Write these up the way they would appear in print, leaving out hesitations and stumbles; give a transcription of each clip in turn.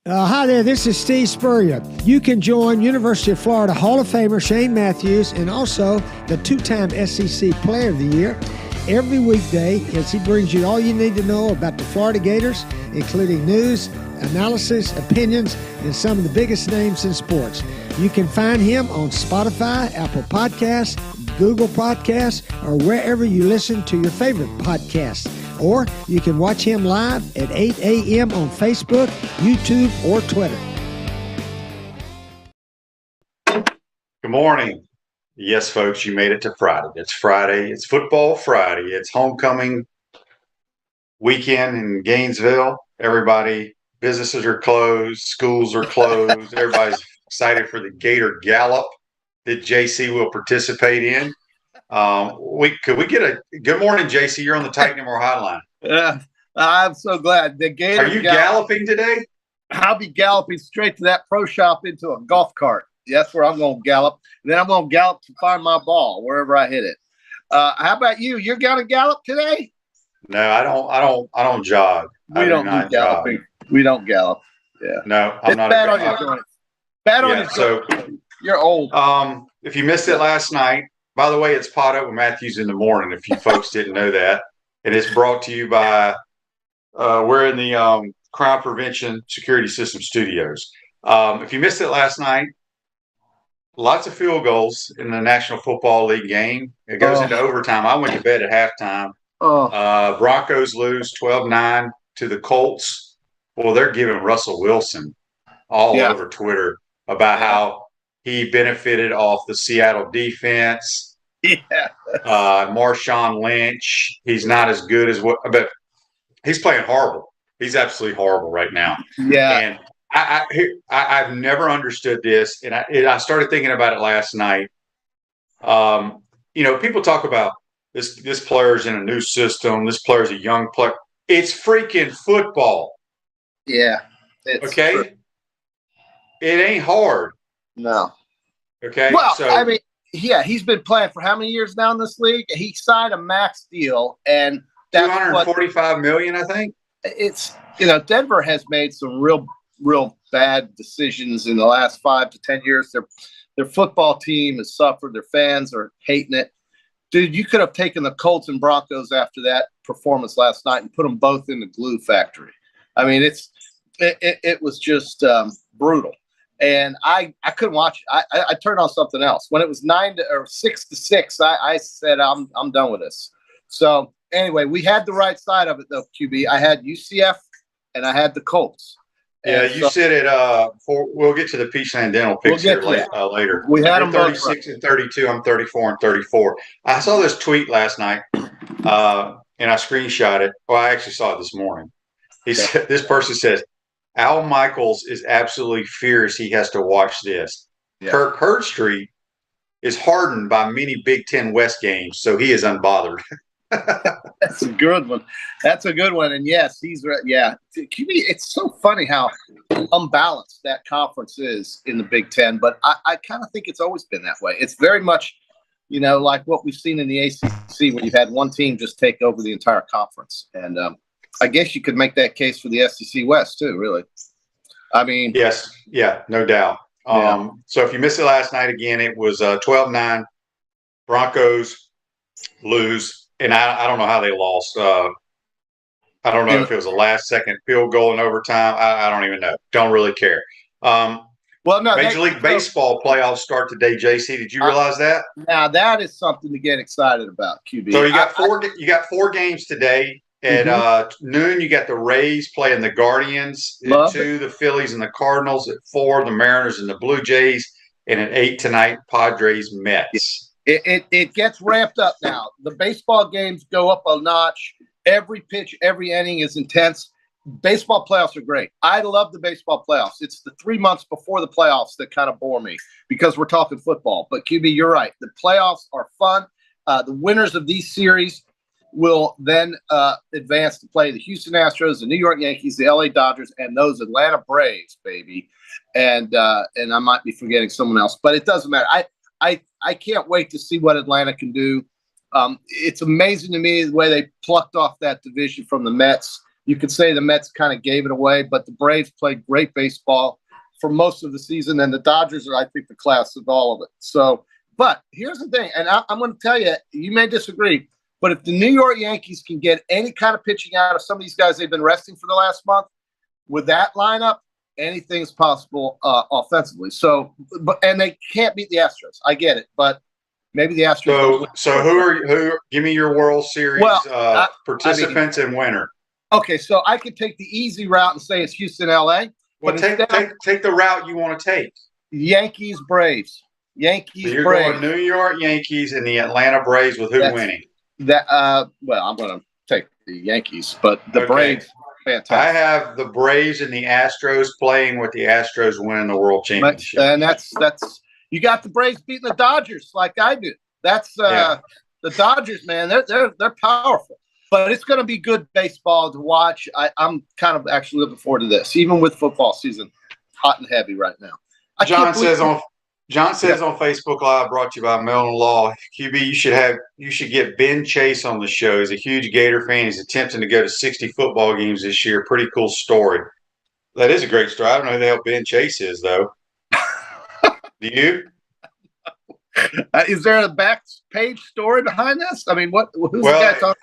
Hi there, this is Steve Spurrier. You can join University of Florida Hall of Famer Shane Matthews and also the two-time SEC Player of the Year every weekday as he brings you all you need to know about the Florida Gators, including news, analysis, opinions, and some of the biggest names in sports. You can find him on Spotify, Apple Podcasts, Google Podcasts, or wherever you listen to your favorite podcasts. Or you can watch him live at 8 a.m. on Facebook, YouTube, or Twitter. Good morning. Yes, folks, you made it to Friday. It's Friday. It's Football Friday. It's homecoming weekend in Gainesville. Everybody, businesses are closed. Schools are closed. Everybody's excited for the Gator Gallop that JC will participate in. Could we get a good morning, JC? You're on the Titan More hotline. I'm so glad. The Gator. Are you galloping today? I'll be galloping straight to that pro shop into a golf cart. That's where I'm going to gallop. And then I'm going to gallop to find my ball wherever I hit it. How about you? You're going to gallop today? No, I don't jog. We don't do galloping. Jog. We don't gallop. Yeah. No, I'm not. Bad on your joints. Bad on your joints. You're old. If you missed it last night, by the way, it's Pot Up with Matthews in the morning, if you folks didn't know that. And it's brought to you by, we're in the Crime Prevention Security System Studios. If you missed it last night, lots of field goals in the National Football League game. It goes into overtime. I went to bed at halftime. Broncos lose 12-9 to the Colts. Well, they're giving Russell Wilson all over Twitter about how he benefited off the Seattle defense. Marshawn Lynch, he's not as good as but he's playing horrible. He's absolutely horrible right now. Yeah. And I've never understood this, and I started thinking about it last night. People talk about this player's in a new system. This player's a young player. It's freaking football. Yeah. Okay. True. It ain't hard. No. Okay. Well, I mean, he's been playing for how many years now in this league? He signed a max deal, and that's $245 million, I think. It's Denver has made some real bad decisions in the last 5 to 10 years. Their football team has suffered. Their fans are hating it. Dude, you could have taken the Colts and Broncos after that performance last night and put them both in the glue factory. I mean, it was just brutal. And I couldn't watch it. I turned on something else. When it was 6-6, I said I'm done with this. So anyway, we had the right side of it though, QB. I had UCF and I had the Colts. Yeah, you said it. We'll get to the Peachland Dental picks later. We had them 36 and 32. I'm 34 and 34. I saw this tweet last night, and I screenshot it. Well, I actually saw it this morning. This person says, Al Michaels is absolutely fierce. He has to watch this. Yeah. Kirk Herbstreit is hardened by many Big Ten West games, so he is unbothered. That's a good one. And yes, he's right. Yeah, it's so funny how unbalanced that conference is in the Big Ten, but I kind of think it's always been that way. It's very much, like what we've seen in the ACC, where you've had one team just take over the entire conference, and I guess you could make that case for the SEC West too, really. I mean, yes, yeah, no doubt. So if you missed it last night, again, it was 12-9. Broncos lose, and I don't know how they lost. I don't know if it was a last-second field goal in overtime. I don't even know. Don't really care. Major League Baseball playoffs start today. JC, did you realize that? Now that is something to get excited about, QB. So you got four games today. At noon, you got the Rays playing the Guardians. At 2, the Phillies and the Cardinals. At 4, the Mariners and the Blue Jays. And at 8 tonight, Padres Mets. It gets ramped up now. The baseball games go up a notch. Every pitch, every inning is intense. Baseball playoffs are great. I love the baseball playoffs. It's the 3 months before the playoffs that kind of bore me because we're talking football. But, QB, you're right. The playoffs are fun. The winners of these series will then advance to play the Houston Astros, the New York Yankees, the LA Dodgers, and those Atlanta Braves, baby. And I might be forgetting someone else, but it doesn't matter. I can't wait to see what Atlanta can do. It's amazing to me the way they plucked off that division from the Mets. You could say the Mets kind of gave it away, but the Braves played great baseball for most of the season, and the Dodgers are, I think, the class of all of it. So, but here's the thing, and I'm going to tell you, you may disagree, but if the New York Yankees can get any kind of pitching out of some of these guys they've been resting for the last month, with that lineup, anything's possible offensively. So, and they can't beat the Astros. I get it, but maybe the Astros. So who? Give me your World Series participants and winner. Okay, so I could take the easy route and say it's Houston, LA. Well, take the route you want to take. Yankees, Braves. Yankees, so you're Braves. Going New York Yankees and the Atlanta Braves with who winning? Well, I'm going to take the Yankees, but the Braves. Fantastic. I have the Braves and the Astros playing with the Astros winning the World Championship. And that's you got the Braves beating the Dodgers like I do. That's the Dodgers, man. They're powerful. But it's going to be good baseball to watch. I'm kind of actually looking forward to this, even with football season hot and heavy right now. John says on Facebook Live, brought to you by Melon Law, QB, you should get Ben Chase on the show. He's a huge Gator fan. He's attempting to go to 60 football games this year. Pretty cool story. That is a great story. I don't know who the hell Ben Chase is, though. Do you? Is there a back page story behind this? I mean, who's the guy talking?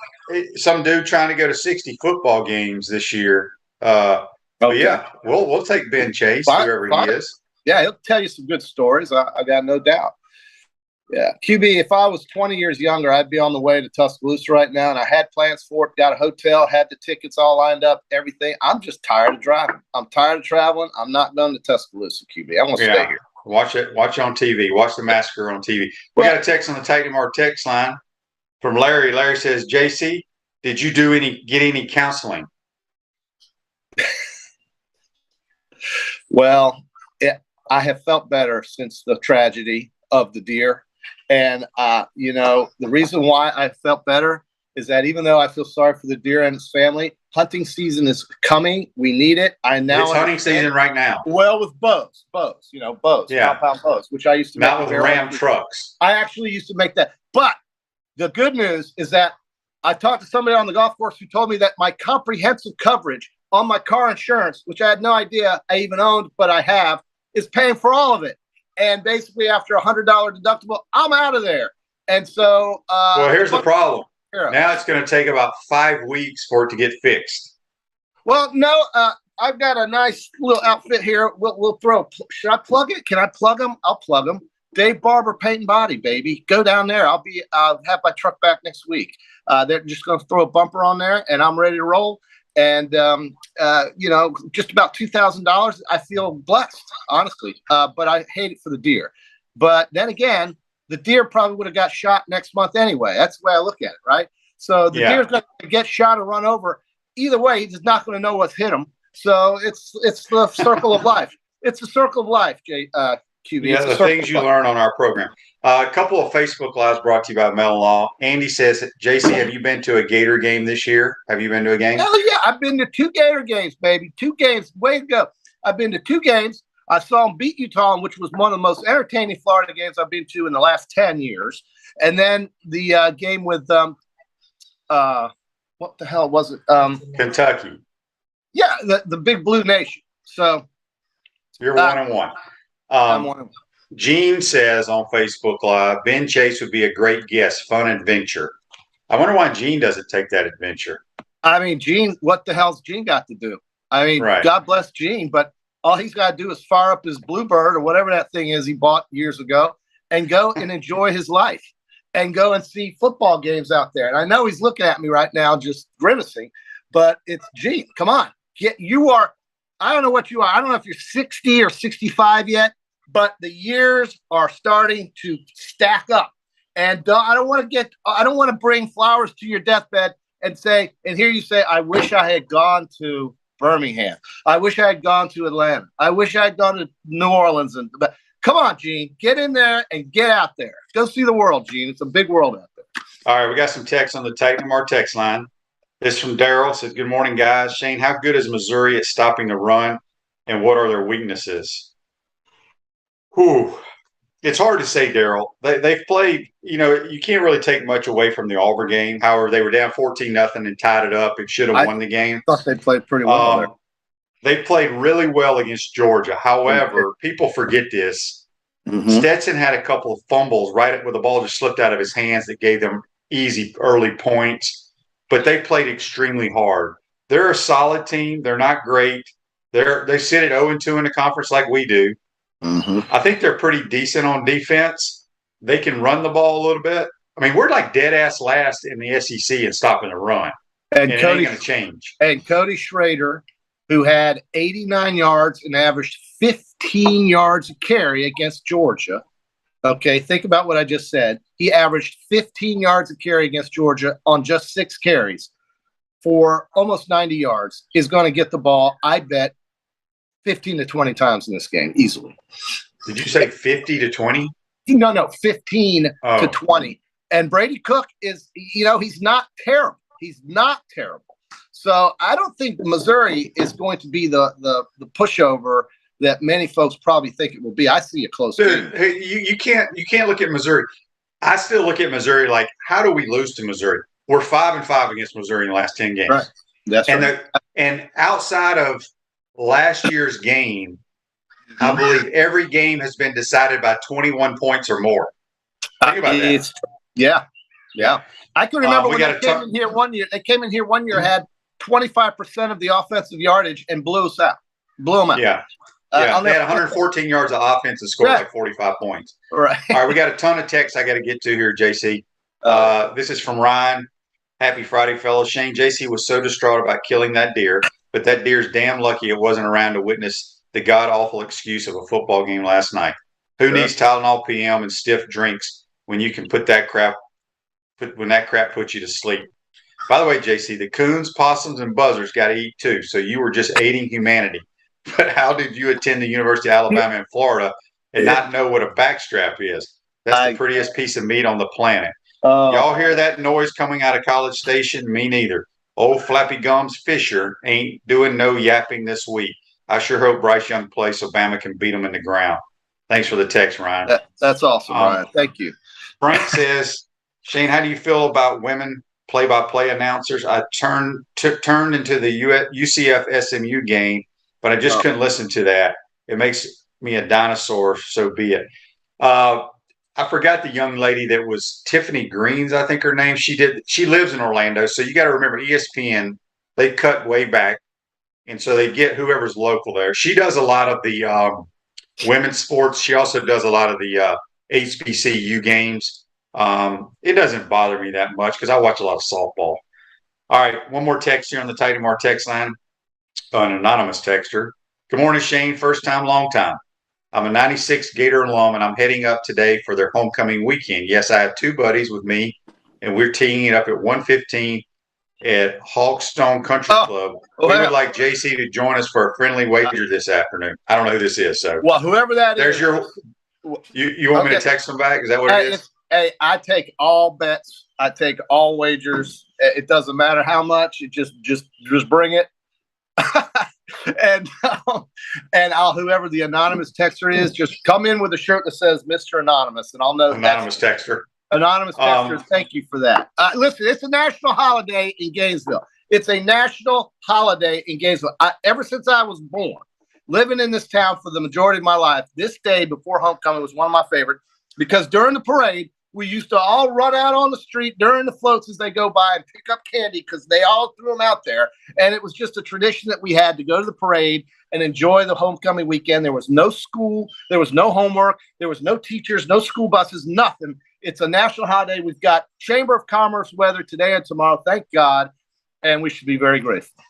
Some dude trying to go to 60 football games this year. But yeah, we'll take Ben Chase, whoever he is. Yeah, he'll tell you some good stories. I got no doubt. Yeah, QB, if I was 20 years younger, I'd be on the way to Tuscaloosa right now, and I had plans for it, got a hotel, had the tickets all lined up, everything. I'm just tired of driving. I'm tired of traveling. I'm not going to Tuscaloosa, QB. I want to stay here. Watch it on TV. Watch the massacre on TV. We got a text on the Titan Mark text line from Larry. Larry says, JC, did you get any counseling? Well, I have felt better since the tragedy of the deer. And, the reason why I felt better is that even though I feel sorry for the deer and its family, hunting season is coming. We need it. It's hunting season right now. Well, with bows, compound bows, which I used to not with Ram trucks. I actually used to make that. But the good news is that I talked to somebody on the golf course who told me that my comprehensive coverage on my car insurance, which I had no idea I even owned, but I have, is paying for all of it. And basically, after $100 deductible, I'm out of there. And so, here's the problem. Now it's going to take about 5 weeks for it to get fixed. Well, no, I've got a nice little outfit here. We'll throw. Should I plug it? Can I plug them? I'll plug them. Dave Barber Paint and Body, baby. Go down there. I'll have my truck back next week. They're just going to throw a bumper on there, and I'm ready to roll. And, just about $2,000. I feel blessed, honestly. But I hate it for the deer. But then again, the deer probably would have got shot next month anyway. That's the way I look at it, right? So the deer's going to get shot or run over. Either way, he's not going to know what's hit him. So it's the circle of life. It's the circle of life, QB. Yeah, the things you learn on our program. A couple of Facebook Lives brought to you by Melon Law. Andy says, JC, have you been to a Gator game this year? Have you been to a game? Hell yeah. I've been to 2 Gator games, baby. 2 games. Way to go. I've been to 2 games. I saw them beat Utah, which was one of the most entertaining Florida games I've been to in the last 10 years. And then the game with, what the hell was it? Kentucky. Yeah, the Big Blue Nation. So you're 1-1. I'm 1-1. Gene says on Facebook Live, Ben Chase would be a great guest, fun adventure. I wonder why Gene doesn't take that adventure. I mean, Gene, what the hell's Gene got to do? I mean, God bless Gene, but all he's got to do is fire up his Bluebird or whatever that thing is he bought years ago and go and enjoy his life and go and see football games out there. And I know he's looking at me right now just grimacing, but it's Gene. Come on. I don't know what you are. I don't know if you're 60 or 65 yet, but the years are starting to stack up. And I don't want to bring flowers to your deathbed and hear you say, I wish I had gone to Birmingham. I wish I had gone to Atlanta. I wish I had gone to New Orleans. But come on, Gene, get in there and get out there. Go see the world, Gene. It's a big world out there. All right, we got some text on the Titan Mar text line. This from Daryl. Says, good morning, guys. Shane, how good is Missouri at stopping the run, and what are their weaknesses? It's hard to say, Daryl. They've played. You can't really take much away from the Auburn game. However, they were down 14-0 and tied it up. It should have won the game. Thought they played pretty well there. They played really well against Georgia. However, people forget this. Mm-hmm. Stetson had a couple of fumbles right where the ball just slipped out of his hands that gave them easy early points. But they played extremely hard. They're a solid team. They're not great. They sit at 0-2 in the conference like we do. Mm-hmm. I think they're pretty decent on defense. They can run the ball a little bit. I mean, we're like dead ass last in the SEC in stopping the run, and it ain't going to change. And Cody Schrader, who had 89 yards and averaged 15 yards a carry against Georgia. Okay, think about what I just said. He averaged 15 yards a carry against Georgia on just 6 carries for almost 90 yards. Is going to get the ball, I bet, 15 to 20 times in this game, easily. Did you say 50 to 20? No, 15 to 20. And Brady Cook is, he's not terrible. He's not terrible. So I don't think Missouri is going to be the pushover that many folks probably think it will be. I see a close game. Dude, you can't look at Missouri. I still look at Missouri like, how do we lose to Missouri? We're 5-5 against Missouri in the last 10 games. Right. That's right. And outside of last year's game, I believe every game has been decided by 21 points or more. Think about that. Yeah. I can remember when they came in here one year. They came in here one year, had 25% of the offensive yardage, and blew us out. Blew them out. Yeah. They had 114 yards of offense and scored like 45 points. Right. All right, we got a ton of texts I got to get to here, JC. This is from Ryan. Happy Friday, fellas. Shane, JC was so distraught about killing that deer, but that deer's damn lucky it wasn't around to witness the god-awful excuse of a football game last night. Who needs Tylenol PM and stiff drinks when you can put that crap when that crap puts you to sleep? By the way, JC, the coons, possums, and buzzards got to eat too, so you were just aiding humanity. But how did you attend the University of Alabama in Florida and not know what a backstrap is? That's the prettiest piece of meat on the planet. Y'all hear that noise coming out of College Station? Me neither. Old Flappy Gums Fisher ain't doing no yapping this week. I sure hope Bryce Young plays so Bama can beat him in the ground. Thanks for the text, Ryan. That's awesome, Ryan. Thank you. Frank says, Shane, how do you feel about women play-by-play announcers? I turned into the UCF SMU game, but I just couldn't listen to that. It makes me a dinosaur, so be it. I forgot the young lady that was Tiffany Greens, I think her name. She lives in Orlando, so you got to remember ESPN, they cut way back, and so they get whoever's local there. She does a lot of the women's sports. She also does a lot of the HBCU games. It doesn't bother me that much because I watch a lot of softball. All right, one more text here on the Tidy Mar text line. An anonymous texter. Good morning, Shane. First time, long time. I'm a 96 Gator alum, and I'm heading up today for their homecoming weekend. Yes, I have 2 buddies with me, and we're teeing it up at 1:15 at Hawkstone Country Club. We would like JC to join us for a friendly wager this afternoon. I don't know who this is. So, well, whoever that is. You want me to text them back? Is that what it is? Hey, I take all bets. I take all wagers. It doesn't matter how much. It just bring it. and I'll whoever the anonymous texter is, just come in with a shirt that says Mr. Anonymous, and I'll know. Anonymous texter. Anonymous texter. Thank you for that. Listen, it's a national holiday in Gainesville. It's a national holiday in Gainesville. Ever since I was born, living in this town for the majority of my life, this day before homecoming was one of my favorites because during the parade, we used to all run out on the street during the floats as they go by and pick up candy because they all threw them out there. And it was just a tradition that we had to go to the parade and enjoy the homecoming weekend. There was no school. There was no homework. There was no teachers, no school buses, nothing. It's a national holiday. We've got Chamber of Commerce weather today and tomorrow, thank God. And we should be very grateful.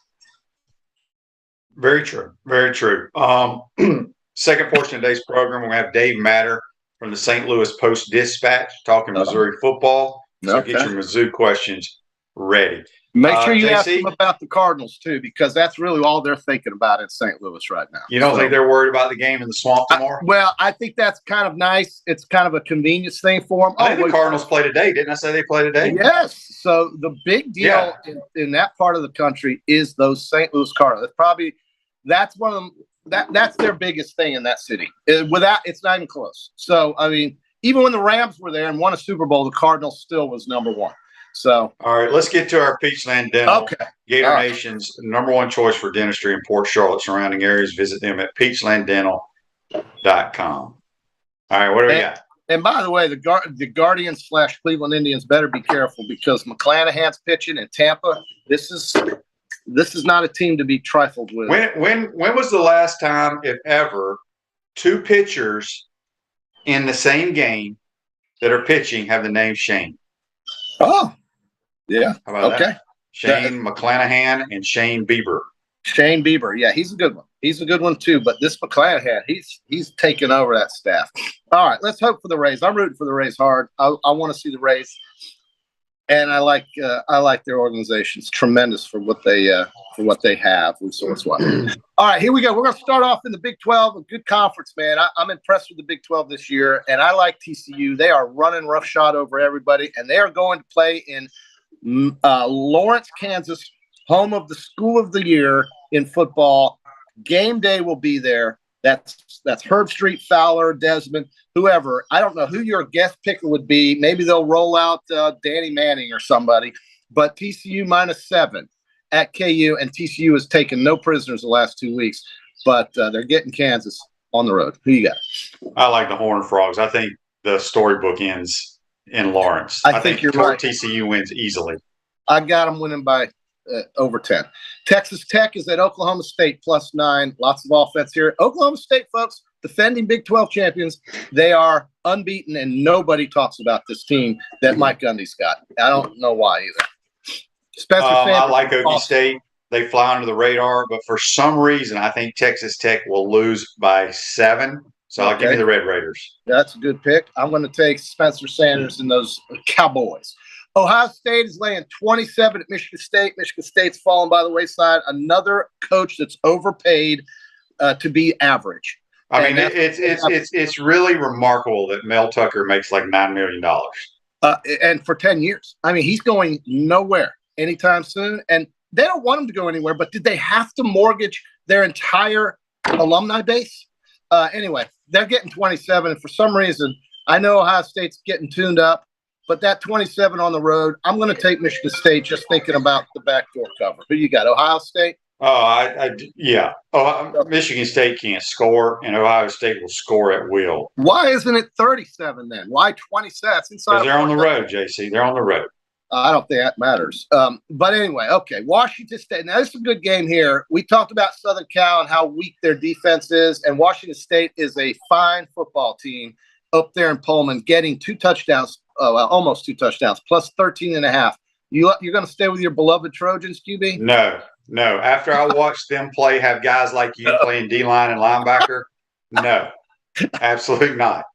Very true. Very true. Second portion of today's program, we're going to have Dave Matter from the St. Louis Post-Dispatch talking Missouri football. So get your Mizzou questions ready. Make sure you ask them about the Cardinals, too, because that's really all they're thinking about in St. Louis right now. You don't think they're worried about the game in the Swamp tomorrow? I think that's kind of nice. It's kind of a convenience thing for them. I think the Cardinals play today. Didn't I say they play today? Yes. So the big deal in that part of the country is those St. Louis Cardinals. That's one of them. that's their biggest thing in that city. Without, it's not even close. So, I mean, even when the Rams were there and won a Super Bowl, the Cardinals still was number one. So, all right, let's get to our Peachland Dental. Okay. Gator All right. Nation's number one choice for dentistry in Port Charlotte, surrounding areas. Visit them at peachlanddental.com. All right, what do we got? And by the way, the Guardians / Cleveland Indians better be careful because McClanahan's pitching in Tampa. This is not a team to be trifled with. When was the last time, if ever, two pitchers in the same game that are pitching have the name Shane? Oh, yeah. How about okay. that? Shane McClanahan and Shane Bieber. Shane Bieber, yeah, he's a good one. He's a good one too. But this McClanahan, he's taken over that staff. All right, let's hope for the Rays. I'm rooting for the Rays hard. I want to see the Rays, and I like their organization. It's tremendous for what they have. So it's what. All right, here we go. We're going to start off in the Big 12, a good conference, man. I'm impressed with the Big 12 this year, and I like TCU. They are running roughshod over everybody, and they are going to play in Lawrence, Kansas, home of the School of the Year in football. Game day will be there. That's Herb Street, Fowler, Desmond, whoever. I don't know who your guest picker would be. Maybe they'll roll out Danny Manning or somebody. But TCU -7 at KU, and TCU has taken no prisoners the last 2 weeks. But they're getting Kansas on the road. Who you got? I like the Horned Frogs. I think the storybook ends in Lawrence. I think you're right. TCU wins easily. I got them winning by over 10. Texas Tech is at Oklahoma State +9. Lots of offense here. Oklahoma State, folks, defending Big 12 champions. They are unbeaten, and nobody talks about this team that Mike Gundy's got. I don't know why either. Spencer Sanders, I like Okie State. They fly under the radar, but for some reason, I think Texas Tech will lose by 7. So I'll give you the Red Raiders. That's a good pick. I'm going to take Spencer Sanders and those Cowboys. Ohio State is laying 27 at Michigan State. Michigan State's fallen by the wayside. Another coach that's overpaid to be average. I mean, it's really remarkable that Mel Tucker makes like $9 million. And for 10 years. I mean, he's going nowhere anytime soon. And they don't want him to go anywhere, but did they have to mortgage their entire alumni base? Anyway, they're getting 27. And for some reason, I know Ohio State's getting tuned up. But that 27 on the road, I'm going to take Michigan State just thinking about the backdoor cover. Who you got, Ohio State? Yeah. Michigan State can't score, and Ohio State will score at will. Why isn't it 37 then? Why 27? Because they're on the road, JC. They're on the road. I don't think that matters. But anyway, okay, Washington State. Now, this is a good game here. We talked about Southern Cal and how weak their defense is, and Washington State is a fine football team up there in Pullman, getting 2 touchdowns. Almost 2 touchdowns, +13.5. You're going to stay with your beloved Trojans, QB? No. After I watched them have guys like you playing D-line and linebacker, no, absolutely not.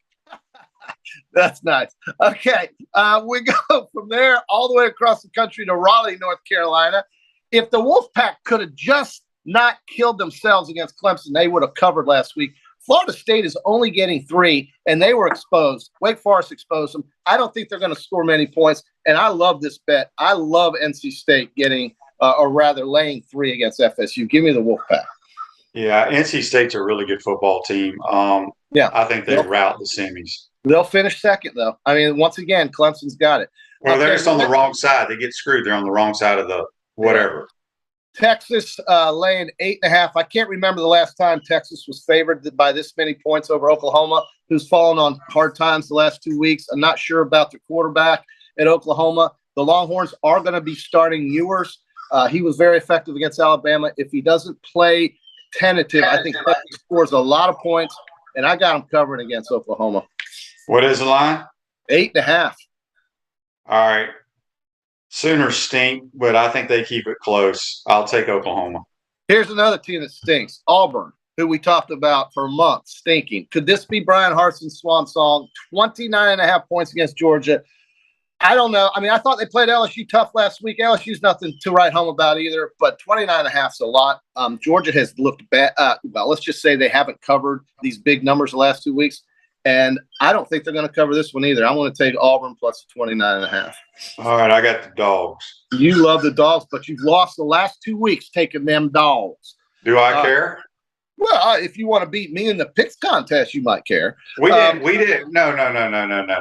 That's nice. Okay, we go from there all the way across the country to Raleigh, North Carolina. If the Wolfpack could have just not killed themselves against Clemson, they would have covered last week. Florida State is only getting 3, and they were exposed. Wake Forest exposed them. I don't think they're going to score many points, and I love this bet. I love NC State getting, or rather laying 3 against FSU. Give me the Wolfpack. Yeah, NC State's a really good football team. I think they rout the semis. They'll finish second, though. I mean, once again, Clemson's got it. Well, they're just on the wrong side. They get screwed. They're on the wrong side of the whatever. Texas laying 8.5. I can't remember the last time Texas was favored by this many points over Oklahoma, who's fallen on hard times the last 2 weeks. I'm not sure about the quarterback at Oklahoma. The Longhorns are going to be starting Ewers. He was very effective against Alabama. If he doesn't play tentative, I think Texas scores a lot of points, and I got him covering against Oklahoma. What is the line? 8.5. All right. Sooners stink, but I think they keep it close. I'll take Oklahoma. Here's another team that stinks. Auburn, who we talked about for months, stinking. Could this be Brian Harsin's swan song? 29.5 points against Georgia. I don't know. I mean, I thought they played LSU tough last week. LSU's nothing to write home about either, but 29.5 is a lot. Georgia has looked bad. Well, let's just say they haven't covered these big numbers the last 2 weeks. And I don't think they're going to cover this one either. I'm going to take Auburn plus 29.5. All right, I got the Dogs. You love the Dogs, but you've lost the last 2 weeks taking them Dogs. Do I care? Well, if you want to beat me in the picks contest, you might care. We didn't. We didn't. No.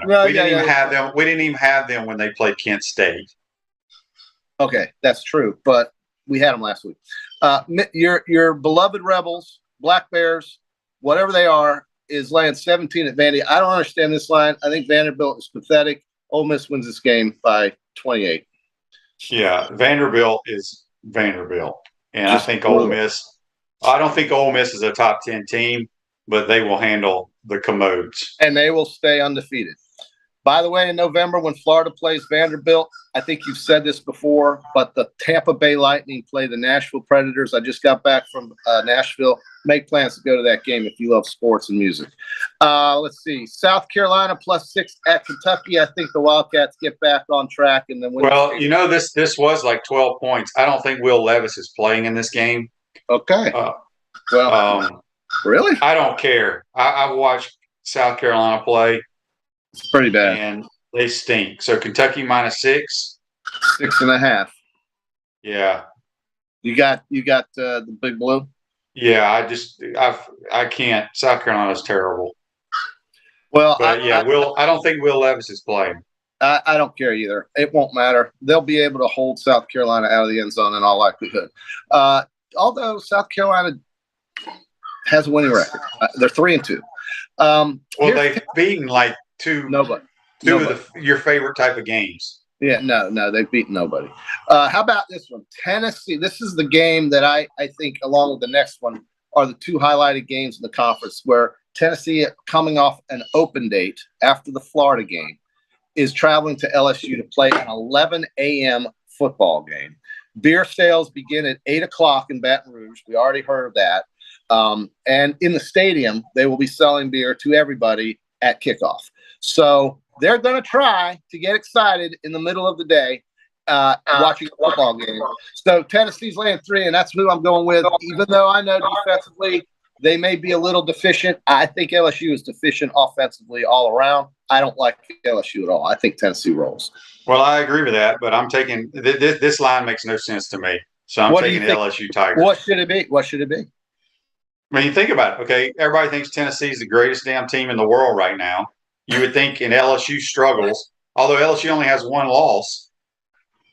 Well, We didn't even have them. We didn't even have them when they played Kent State. Okay, that's true, but we had them last week. Your beloved Rebels, Black Bears, whatever they are, is laying 17 at Vandy. I don't understand this line. I think Vanderbilt is pathetic. Ole Miss wins this game by 28. Yeah, Vanderbilt is Vanderbilt, and Just I think Ole Miss. I don't think Ole Miss is a top 10 team, but they will handle the commodes. And they will stay undefeated. By the way, in November, when Florida plays Vanderbilt, I think you've said this before, but the Tampa Bay Lightning play the Nashville Predators. I just got back from Nashville. Make plans to go to that game if you love sports and music. Let's see. South Carolina +6 at Kentucky. I think the Wildcats get back on track and then win. Well, this was like 12 points. I don't think Will Levis is playing in this game. Okay. Really? I don't care. I watched South Carolina play. It's pretty bad. And they stink. So Kentucky -6. 6.5. Yeah. You got the Big Blue? Yeah, I can't. South Carolina's terrible. Well, but I don't think Will Levis is playing. I don't care either. It won't matter. They'll be able to hold South Carolina out of the end zone in all likelihood. Although South Carolina has a winning record. They're 3-2. Well, they've beaten like two of your favorite type of games. Yeah, no, they've beaten nobody. How about this one? Tennessee. This is the game that I think, along with the next one, are the two highlighted games in the conference, where Tennessee, coming off an open date after the Florida game, is traveling to LSU to play an 11 a.m. football game. Beer sales begin at 8 o'clock in Baton Rouge. We already heard of that. And in the stadium, they will be selling beer to everybody at kickoff. So they're going to try to get excited in the middle of the day watching a football game. So Tennessee's laying 3, and that's who I'm going with. Even though I know defensively they may be a little deficient, I think LSU is deficient offensively all around. I don't like LSU at all. I think Tennessee rolls. Well, I agree with that, but I'm taking this line makes no sense to me. So I'm taking LSU Tigers. What should it be? What should it be? I mean, you think about it, okay? Everybody thinks Tennessee's the greatest damn team in the world right now. You would think in LSU struggles, although LSU only has 1 loss.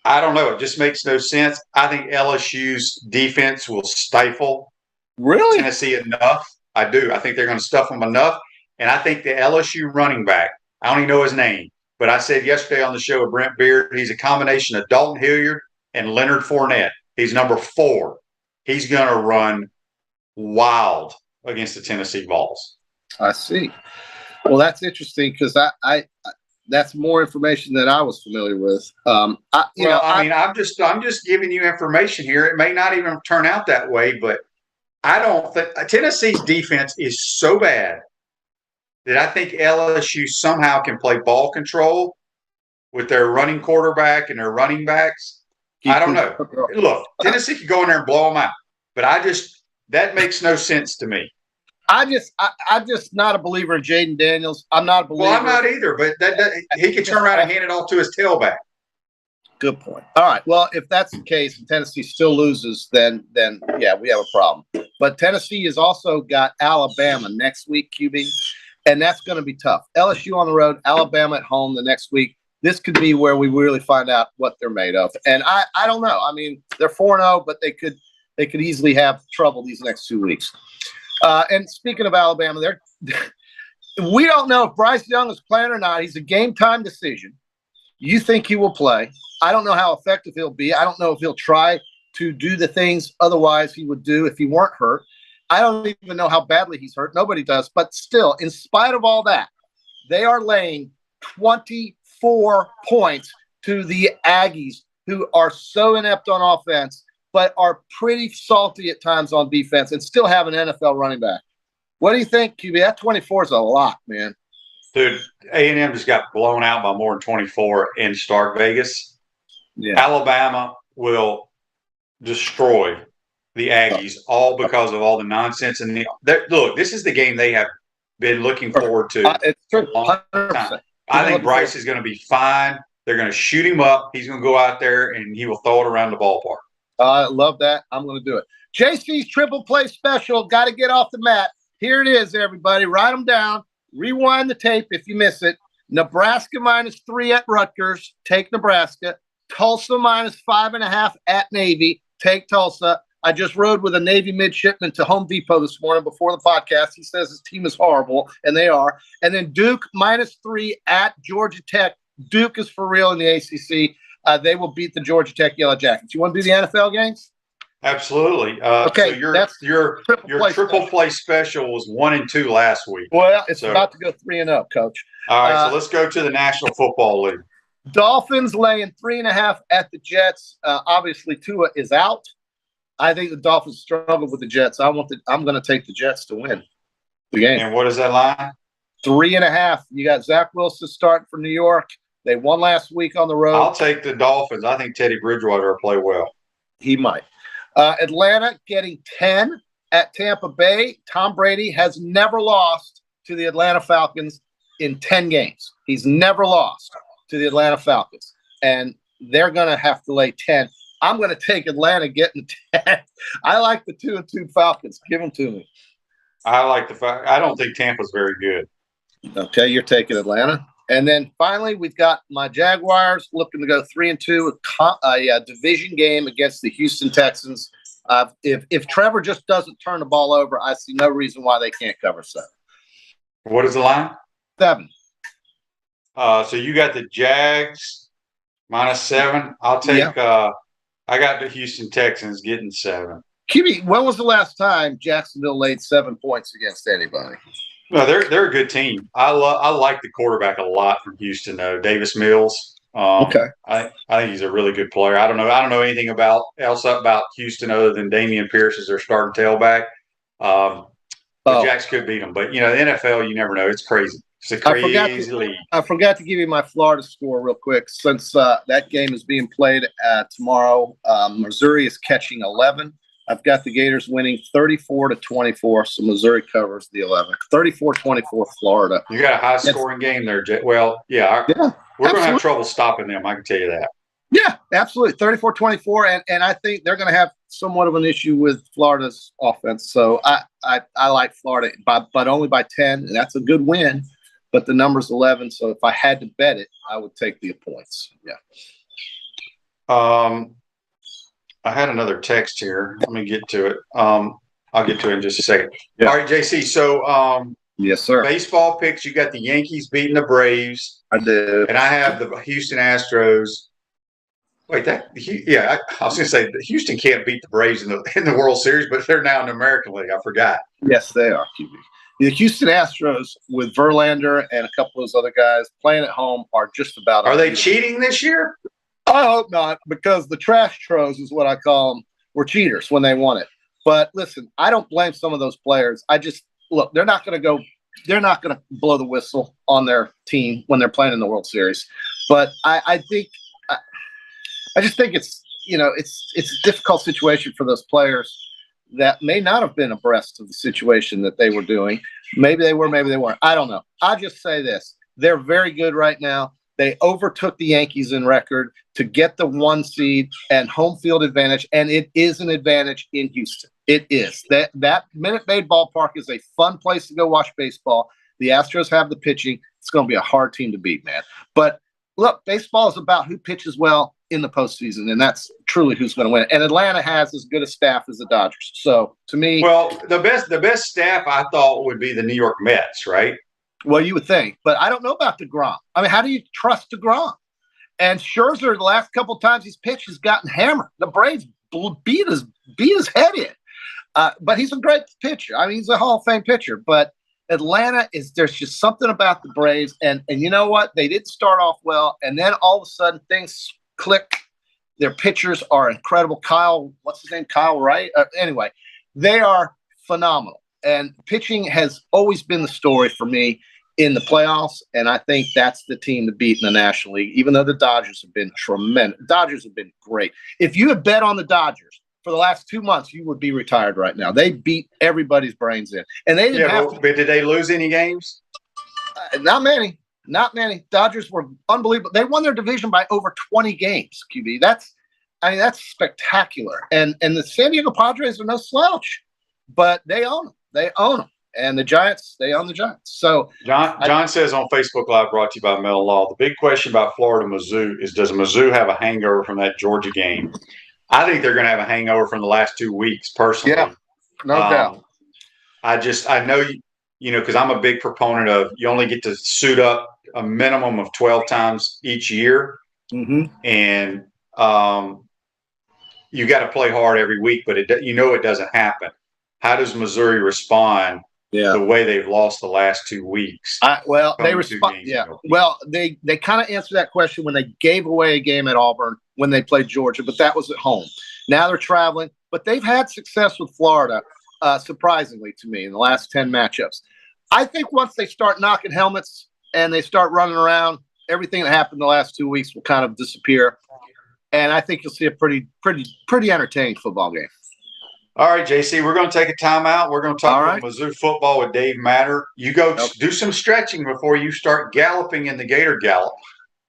I don't know. It just makes no sense. I think LSU's defense will stifle Tennessee enough. I do. I think they're going to stuff them enough. And I think the LSU running back, I don't even know his name, but I said yesterday on the show with Brent Beard, he's a combination of Dalton Hilliard and Leonard Fournette. He's number 4. He's going to run wild against the Tennessee Vols. I see. Well, that's interesting because I that's more information than I was familiar with. I'm just giving you information here. It may not even turn out that way, but I don't think Tennessee's defense is so bad that I think LSU somehow can play ball control with their running quarterback and their running backs. I don't know. Look, Tennessee could go in there and blow them out, but that makes no sense to me. I'm just not a believer in Jaden Daniels. I'm not a believer. Well, I'm not either, but he could turn around and hand it off to his tailback. Good point. All right. Well, if that's the case and Tennessee still loses, then yeah, we have a problem. But Tennessee has also got Alabama next week, QB, and that's going to be tough. LSU on the road, Alabama at home the next week. This could be where we really find out what they're made of. And I don't know. I mean, they're 4-0, but they could easily have trouble these next 2 weeks. And speaking of Alabama, we don't know if Bryce Young is playing or not. He's a game-time decision. You think he will play. I don't know how effective he'll be. I don't know if he'll try to do the things otherwise he would do if he weren't hurt. I don't even know how badly he's hurt. Nobody does. But still, in spite of all that, they are laying 24 points to the Aggies, who are so inept on offense, but are pretty salty at times on defense and still have an NFL running back. What do you think, QB? That 24 is a lot, man. Dude, A&M just got blown out by more than 24 in Stark Vegas. Yeah. Alabama will destroy the Aggies all because of all the nonsense. And look, this is the game they have been looking forward to. It's true. A long time. I think Bryce is going to be fine. They're going to shoot him up. He's going to go out there and he will throw it around the ballpark. I love that. I'm going to do it. JC's triple play special. Got to get off the mat. Here it is, everybody. Write them down. Rewind the tape if you miss it. Nebraska -3 at Rutgers. Take Nebraska. Tulsa -5.5 at Navy. Take Tulsa. I just rode with a Navy midshipman to Home Depot this morning before the podcast. He says his team is horrible, and they are. And then Duke -3 at Georgia Tech. Duke is for real in the ACC. They will beat the Georgia Tech Yellow Jackets. You want to do the NFL games? Absolutely. Okay, so your triple play special was 1 and 2 last week. Well, it's about to go 3-0, Coach. All right, so let's go to the National Football League. Dolphins laying 3.5 at the Jets. Obviously, Tua is out. I think the Dolphins struggle with the Jets. I'm going to take the Jets to win the game. And what is that line? 3.5. You got Zach Wilson starting for New York. They won last week on the road. I'll take the Dolphins. I think Teddy Bridgewater will play well. He might. Atlanta getting 10 at Tampa Bay. Tom Brady has never lost to the Atlanta Falcons in 10 games. He's never lost to the Atlanta Falcons. And they're going to have to lay 10. I'm going to take Atlanta getting 10. I like the 2-2 Falcons. Give them to me. I like the fact. I don't think Tampa's very good. Okay, you're taking Atlanta. And then finally, we've got my Jaguars looking to go 3-2, a division game against the Houston Texans. If Trevor just doesn't turn the ball over, I see no reason why they can't cover 7. What is the line? 7. So you got the Jags -7. I'll take. Yeah. I got the Houston Texans getting 7. QB, when was the last time Jacksonville laid 7 points against anybody? No, they're a good team. I like the quarterback a lot from Houston, though, Davis Mills. Okay. I think he's a really good player. I don't know anything else about Houston other than Dameon Pierce as their starting tailback. The Jacks could beat them, but the NFL, you never know. It's crazy. It's a crazy league. I forgot to give you my Florida score real quick. Since that game is being played tomorrow, Missouri is catching 11. I've got the Gators winning 34-24, so Missouri covers the 11. 34-24, Florida. You got a high-scoring game there, Jay. Well, we're going to have trouble stopping them. I can tell you that. Yeah, absolutely. 34-24, and I think they're going to have somewhat of an issue with Florida's offense. So I like Florida, but only by 10, and that's a good win. But the number's 11, so if I had to bet it, I would take the points. Yeah. I had another text here. Let me get to it. I'll get to it in just a second. Yeah. All right, JC. So, yes, sir. Baseball picks. You got the Yankees beating the Braves. I do. And I have the Houston Astros. Wait, I was going to say Houston can't beat the Braves in the World Series, but they're now in the American League. I forgot. Yes, they are, QB. The Houston Astros with Verlander and a couple of those other guys playing at home are just about. Are they cheating this year? I hope not, because the trash tros is what I call them were cheaters when they won it. But listen, I don't blame some of those players. Look, they're not going to blow the whistle on their team when they're playing in the World Series. But I just think it's a difficult situation for those players that may not have been abreast of the situation that they were doing. Maybe they were, maybe they weren't. I don't know. I just say this. They're very good right now. They overtook the Yankees in record to get the 1 seed and home field advantage, and it is an advantage in Houston. It is. That Minute Maid Ballpark is a fun place to go watch baseball. The Astros have the pitching. It's going to be a hard team to beat, man. But look, baseball is about who pitches well in the postseason, and that's truly who's going to win. And Atlanta has as good a staff as the Dodgers. So to me, well, the best staff I thought would be the New York Mets, right? Well, you would think, but I don't know about DeGrom. I mean, how do you trust DeGrom? And Scherzer, the last couple of times he's pitched, has gotten hammered. The Braves beat his head in. But he's a great pitcher. I mean, he's a Hall of Fame pitcher. But Atlanta there's just something about the Braves. And you know what? They did start off well, and then all of a sudden things click. Their pitchers are incredible. What's his name? Kyle Wright? Anyway, they are phenomenal. And pitching has always been the story for me in the playoffs, and I think that's the team to beat in the National League, even though the Dodgers have been tremendous. Dodgers have been great. If you had bet on the Dodgers for the last 2 months, you would be retired right now. They beat everybody's brains in. And they didn't have to. But did they lose any games? Not many. Not many. Dodgers were unbelievable. They won their division by over 20 games, QB. I mean, that's spectacular. And the San Diego Padres are no slouch, but they own them. They own them. And the Giants, they own the Giants. So John says on Facebook Live, brought to you by Mel Law, the big question about Florida Mizzou is, does Mizzou have a hangover from that Georgia game? I think they're going to have a hangover from the last 2 weeks, personally. Yeah, no doubt. I know, because I'm a big proponent of, you only get to suit up a minimum of 12 times each year. Mm-hmm. And you got to play hard every week, but it doesn't happen. How does Missouri respond the way they've lost the last 2 weeks? They respond. Yeah. Well, they kind of answered that question when they gave away a game at Auburn when they played Georgia, but that was at home. Now they're traveling, but they've had success with Florida, surprisingly to me, in the last 10 matchups. I think once they start knocking helmets and they start running around, everything that happened the last 2 weeks will kind of disappear. And I think you'll see a pretty entertaining football game. All right, JC, we're going to take a timeout. We're going to talk about Mizzou football with Dave Matter. You go do some stretching before you start galloping in the Gator Gallop.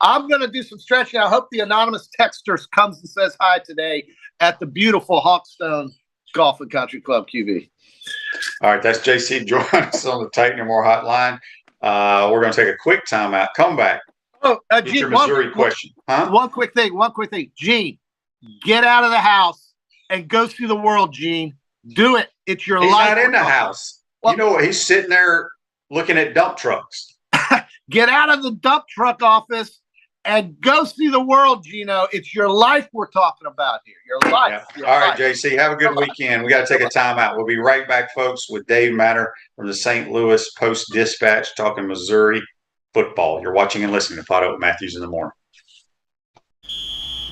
I'm going to do some stretching. I hope the anonymous texter comes and says hi today at the beautiful Hawkstone Golf and Country Club QV. All right, that's JC. Join us on the Titan and More hotline. We're going to take a quick timeout. Come back. Oh, Get your Missouri question. One quick thing. Gene, get out of the house and go see the world, Gene. Do it. It's your life. He's not in the house. Well, you know what? He's sitting there looking at dump trucks. Get out of the dump truck office and go see the world, Gino. It's your life we're talking about here. Your life. Yeah. All right, JC. Have a good weekend. We got to take a timeout. We'll be right back, folks, with Dave Matter from the St. Louis Post-Dispatch talking Missouri football. You're watching and listening to Potto with Matthews in the Morning.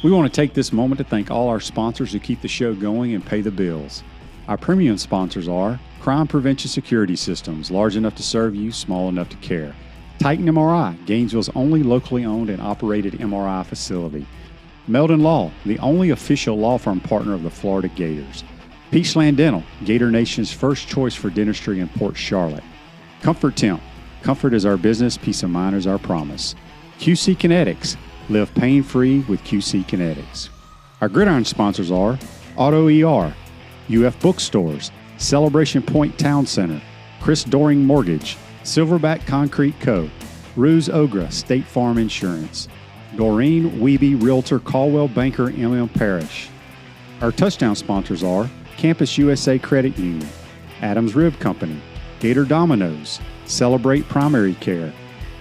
We want to take this moment to thank all our sponsors who keep the show going and pay the bills. Our premium sponsors are Crime Prevention Security Systems, large enough to serve you, small enough to care. Titan MRI, Gainesville's only locally owned and operated MRI facility. Meldon Law, the only official law firm partner of the Florida Gators. Peachland Dental, Gator Nation's first choice for dentistry in Port Charlotte. Comfort Temp, comfort is our business, peace of mind is our promise. QC Kinetics, live pain-free with QC Kinetics. Our gridiron sponsors are Auto ER, UF Bookstores, Celebration Point Town Center, Chris Doring Mortgage, Silverback Concrete Co., Ruse Ogra State Farm Insurance, Doreen Wiebe Realtor Caldwell Banker MM Parish. Our touchdown sponsors are Campus USA Credit Union, Adams Rib Company, Gator Dominoes, Celebrate Primary Care,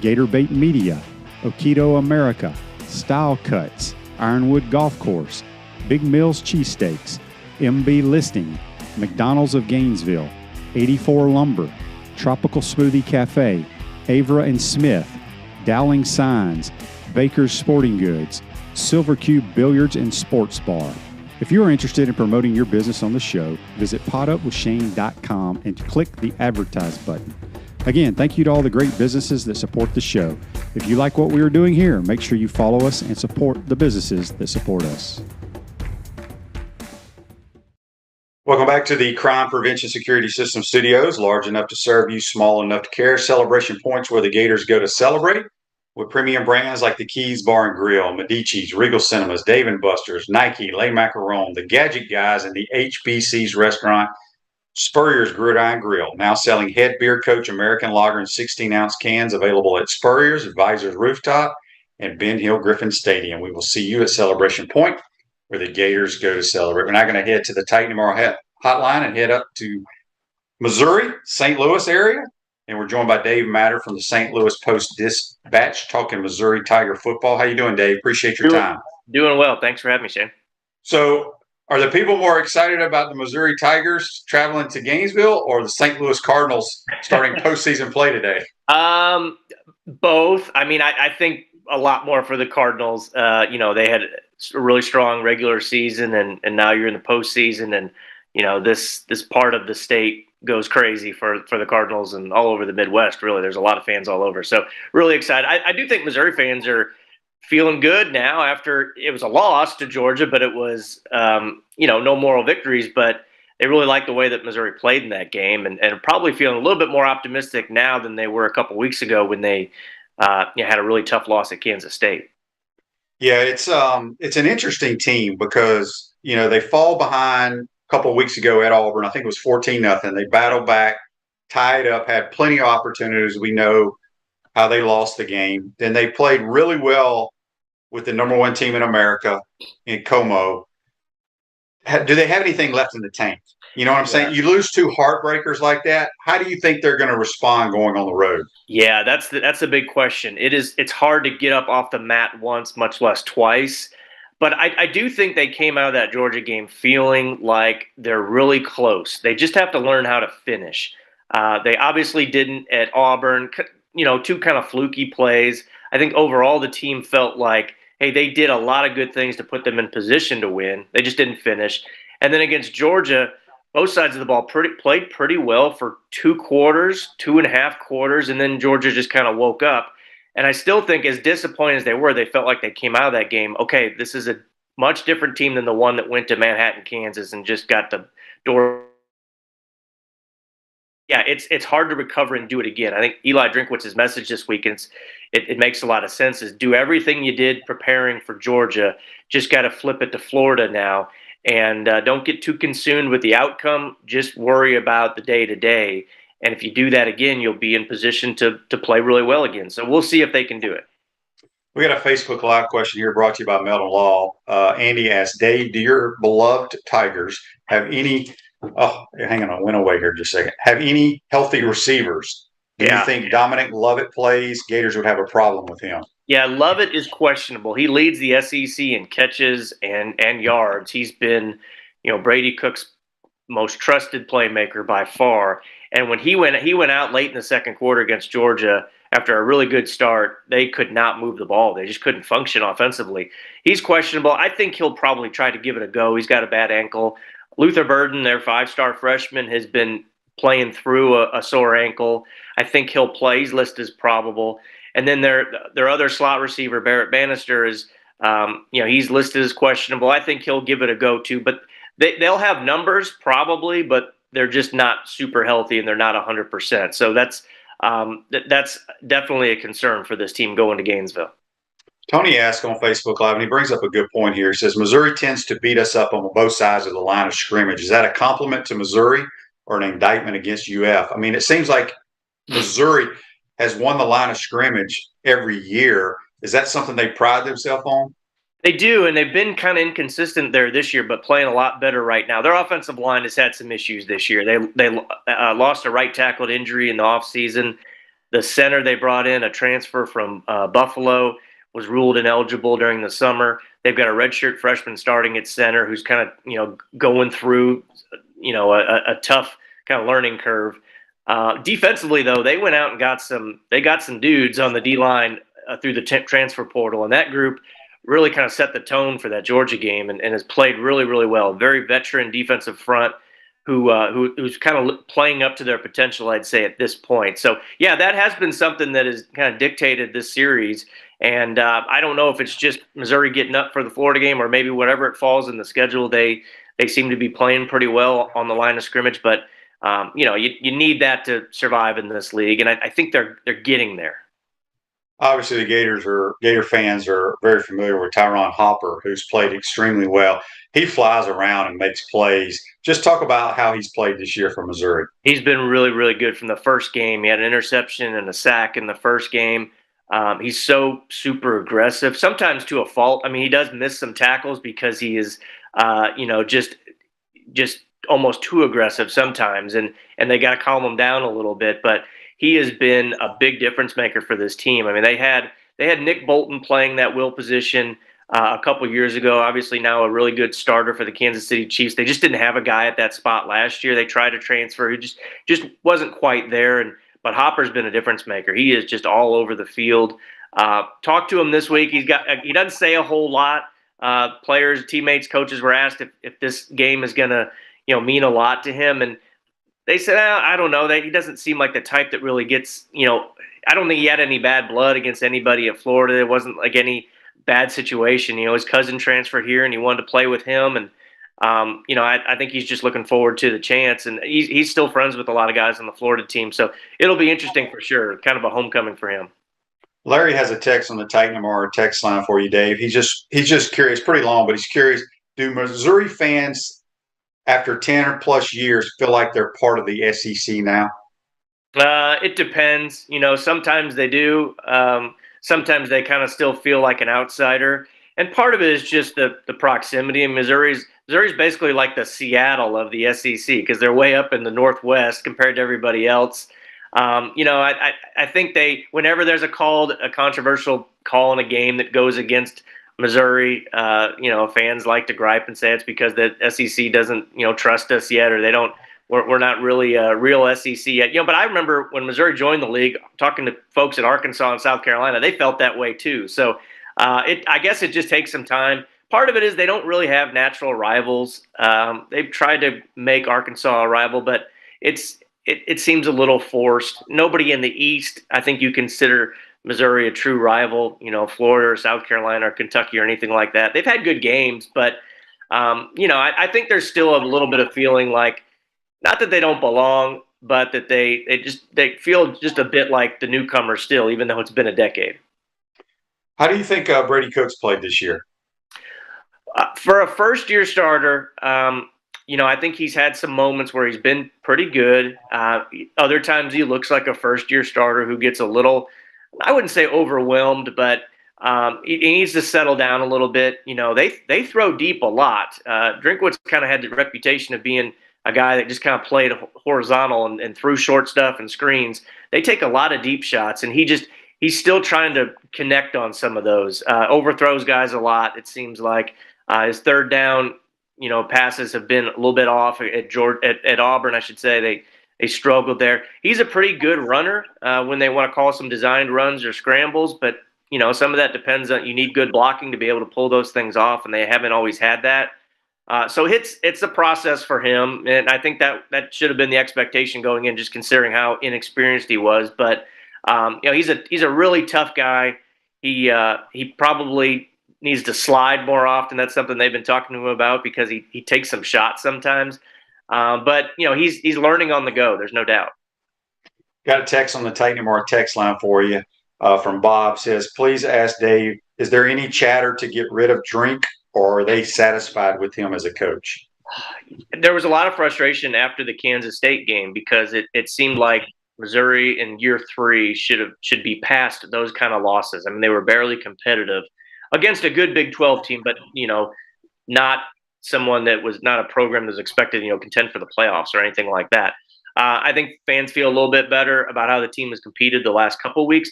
Gator Bait Media, Okido America, Style Cuts, Ironwood Golf Course, Big Mills Cheesesteaks, MB Listing, McDonald's of Gainesville, 84 Lumber, Tropical Smoothie Cafe, Avra and Smith, Dowling Signs, Baker's Sporting Goods, Silver Cube Billiards and Sports Bar. If you are interested in promoting your business on the show, visit potupwithshane.com and click the Advertise button. Again, thank you to all the great businesses that support the show. If you like what we are doing here, make sure you follow us and support the businesses that support us. Welcome back to the Crime Prevention Security System Studios, large enough to serve you, small enough to care. Celebration Point's where the Gators go to celebrate, with premium brands like the Keys Bar and Grill, Medici's, Regal Cinemas, Dave & Buster's, Nike, Le Macaron, the Gadget Guys, and the HBC's restaurant, Spurrier's Gridiron Grill, now selling Head Beer Coach American Lager in 16-ounce cans, available at Spurrier's, Advisors Rooftop, and Ben Hill Griffin Stadium. We will see you at Celebration Point, where the Gators go to celebrate. We're now going to head to the Titan tomorrow hotline and head up to Missouri, St. Louis area. And we're joined by Dave Matter from the St. Louis Post-Dispatch talking Missouri Tiger football. How you doing, Dave? Appreciate your time. Doing well. Thanks for having me, Shane. So are the people more excited about the Missouri Tigers traveling to Gainesville or the St. Louis Cardinals starting postseason play today? Both. I mean, I think a lot more for the Cardinals. They had a really strong regular season, and now you're in the postseason, and this part of the state goes crazy for the Cardinals and all over the Midwest. Really, there's a lot of fans all over. So really excited. I do think Missouri fans are feeling good now after it was a loss to Georgia, but it was no moral victories. But they really like the way that Missouri played in that game, and probably feeling a little bit more optimistic now than they were a couple weeks ago when they had a really tough loss at Kansas State. Yeah, it's an interesting team because they fall behind a couple of weeks ago at Auburn. I think it was 14-0. They battled back, tied up, had plenty of opportunities. We know how they lost the game. Then they played really well with the number one team in America in Como. Do they have anything left in the tank? You know what I'm saying? You lose two heartbreakers like that. How do you think they're going to respond going on the road? Yeah, that's a big question. It's hard to get up off the mat once, much less twice. But I do think they came out of that Georgia game feeling like they're really close. They just have to learn how to finish. They obviously didn't at Auburn. Two kind of fluky plays. I think overall the team felt like, hey, they did a lot of good things to put them in position to win. They just didn't finish. And then against Georgia, both sides of the ball played pretty well for 2 quarters, 2.5 quarters, and then Georgia just kind of woke up. And I still think, as disappointed as they were, they felt like they came out of that game. Okay, this is a much different team than the one that went to Manhattan, Kansas, and just got the door. Yeah, it's hard to recover and do it again. I think Eli Drinkwitz's message this week, and it makes a lot of sense, is do everything you did preparing for Georgia. Just got to flip it to Florida now. And don't get too consumed with the outcome. Just worry about the day-to-day. And if you do that again, you'll be in position to play really well again. So we'll see if they can do it. We got a Facebook Live question here brought to you by Meldon Law. Andy asked, Dave, do your beloved Tigers have any – oh, hang on, I went away here just a second. Have any healthy receivers? Do you think Dominic Lovett plays? Gators would have a problem with him. Yeah, Lovett is questionable. He leads the SEC in catches and yards. He's been, Brady Cook's most trusted playmaker by far. And when he went out late in the second quarter against Georgia after a really good start, they could not move the ball. They just couldn't function offensively. He's questionable. I think he'll probably try to give it a go. He's got a bad ankle. Luther Burden, their 5-star freshman, has been playing through a sore ankle. I think he'll play. He's listed as probable. And then their other slot receiver, Barrett Bannister, is he's listed as questionable. I think he'll give it a go too. But they'll have numbers probably, but they're just not super healthy and they're not 100%. So that's definitely a concern for this team going to Gainesville. Tony asked on Facebook Live, and he brings up a good point here. He says, Missouri tends to beat us up on both sides of the line of scrimmage. Is that a compliment to Missouri or an indictment against UF? I mean, it seems like Missouri has won the line of scrimmage every year. Is that something they pride themselves on? They do, and they've been kind of inconsistent there this year, but playing a lot better right now. Their offensive line has had some issues this year. They lost a right tackle injury in the offseason. The center they brought in, a transfer from Buffalo, was ruled ineligible during the summer. They've got a redshirt freshman starting at center who's kind of going through a tough kind of learning curve. Defensively, though, they went out and got some dudes on the D-line through the transfer portal, and that group really kind of set the tone for that Georgia game and has played really, really well. Very veteran defensive front who's kind of playing up to their potential, I'd say, at this point. So, yeah, that has been something that has kind of dictated this series. And I don't know if it's just Missouri getting up for the Florida game or maybe whatever it falls in the schedule. They seem to be playing pretty well on the line of scrimmage, but you need that to survive in this league, and I think they're getting there. Obviously, the Gator fans are very familiar with Tyron Hopper, who's played extremely well. He flies around and makes plays. Just talk about how he's played this year for Missouri. He's been really, really good from the first game. He had an interception and a sack in the first game. He's so super aggressive, sometimes to a fault. I mean, he does miss some tackles because he is, just almost too aggressive sometimes, and they got to calm him down a little bit. But he has been a big difference maker for this team. I mean, they had Nick Bolton playing that will position a couple years ago. Obviously, now a really good starter for the Kansas City Chiefs. They just didn't have a guy at that spot last year. They tried to transfer, he just wasn't quite there. But Hopper's been a difference maker. He is just all over the field. Talked to him this week. He doesn't say a whole lot. Players, teammates, coaches were asked if this game is going to mean a lot to him, and they said, I don't know. He doesn't seem like the type that really gets, I don't think he had any bad blood against anybody at Florida. It wasn't like any bad situation. His cousin transferred here and he wanted to play with him. And, I think he's just looking forward to the chance. And he's still friends with a lot of guys on the Florida team. So it'll be interesting for sure. Kind of a homecoming for him. Larry has a text on the Titan MR text line for you, Dave. He's just curious, pretty long, but he's curious. Do Missouri fans, after 10 or plus years, feel like they're part of the SEC now? It depends. Sometimes they do. Sometimes they kind of still feel like an outsider. And part of it is just the proximity. And Missouri's basically like the Seattle of the SEC because they're way up in the Northwest compared to everybody else. I think whenever there's a controversial call in a game that goes against Missouri, fans like to gripe and say it's because the SEC doesn't, trust us yet, or we're not really a real SEC yet. But I remember when Missouri joined the league, talking to folks at Arkansas and South Carolina, they felt that way too. So I guess it just takes some time. Part of it is they don't really have natural rivals. They've tried to make Arkansas a rival, but it seems a little forced. Nobody in the East, I think you consider Missouri a true rival, Florida or South Carolina or Kentucky or anything like that. They've had good games, but, I think there's still a little bit of feeling like, not that they don't belong, but that they feel just a bit like the newcomer still, even though it's been a decade. How do you think Brady Cooks played this year? For a first-year starter, I think he's had some moments where he's been pretty good. Other times he looks like a first-year starter who gets a little, I wouldn't say overwhelmed, but he needs to settle down a little bit. They throw deep a lot. Drinkwitz kind of had the reputation of being a guy that just kind of played horizontal and threw short stuff and screens. They take a lot of deep shots, and he's still trying to connect on some of those. Overthrows guys a lot, it seems like. His third down, passes have been a little bit off at Auburn, I should say. They struggled there. He's a pretty good runner when they want to call some designed runs or scrambles, but some of that depends on, you need good blocking to be able to pull those things off, and they haven't always had that. So it's a process for him, and I think that should have been the expectation going in, just considering how inexperienced he was. But he's a really tough guy. He probably needs to slide more often. That's something they've been talking to him about because he takes some shots sometimes. But he's learning on the go. There's no doubt. Got a text on the Titan MR text line for you from Bob. Says, please ask Dave, is there any chatter to get rid of Drink, or are they satisfied with him as a coach? There was a lot of frustration after the Kansas State game because it seemed like Missouri in year 3 should be past those kind of losses. I mean, they were barely competitive against a good Big 12 team, but not someone that was not a program that was expected contend for the playoffs or anything like that. I think fans feel a little bit better about how the team has competed the last couple of weeks.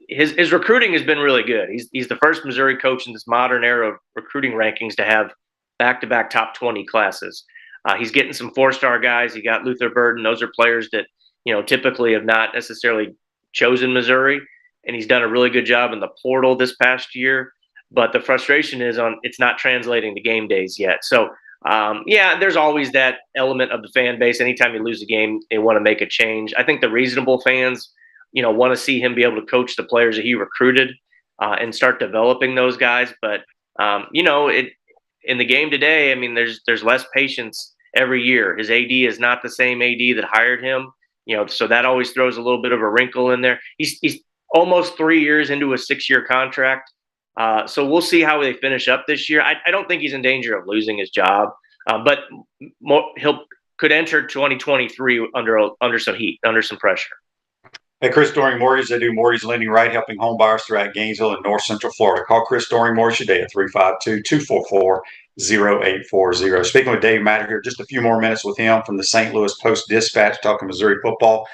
His recruiting has been really good. He's the first Missouri coach in this modern era of recruiting rankings to have back-to-back top 20 classes. He's getting some 4-star guys. He got Luther Burden. Those are players that typically have not necessarily chosen Missouri, and he's done a really good job in the portal this past year. But the frustration is it's not translating to game days yet. So, there's always that element of the fan base. Anytime you lose a game, they want to make a change. I think the reasonable fans, want to see him be able to coach the players that he recruited and start developing those guys. But, in the game today, I mean, there's less patience every year. His AD is not the same AD that hired him, so that always throws a little bit of a wrinkle in there. He's almost 3 years into a 6-year contract. So we'll see how they finish up this year. I don't think he's in danger of losing his job, but could enter 2023 under some heat, under some pressure. Hey, Chris Doring Mortgage. They do mortgage lending right, helping home buyers throughout Gainesville and North Central Florida. Call Chris Doring Mortgage today at 352-244-0840. Speaking with Dave Matter here, just a few more minutes with him from the St. Louis Post-Dispatch, talking Missouri football.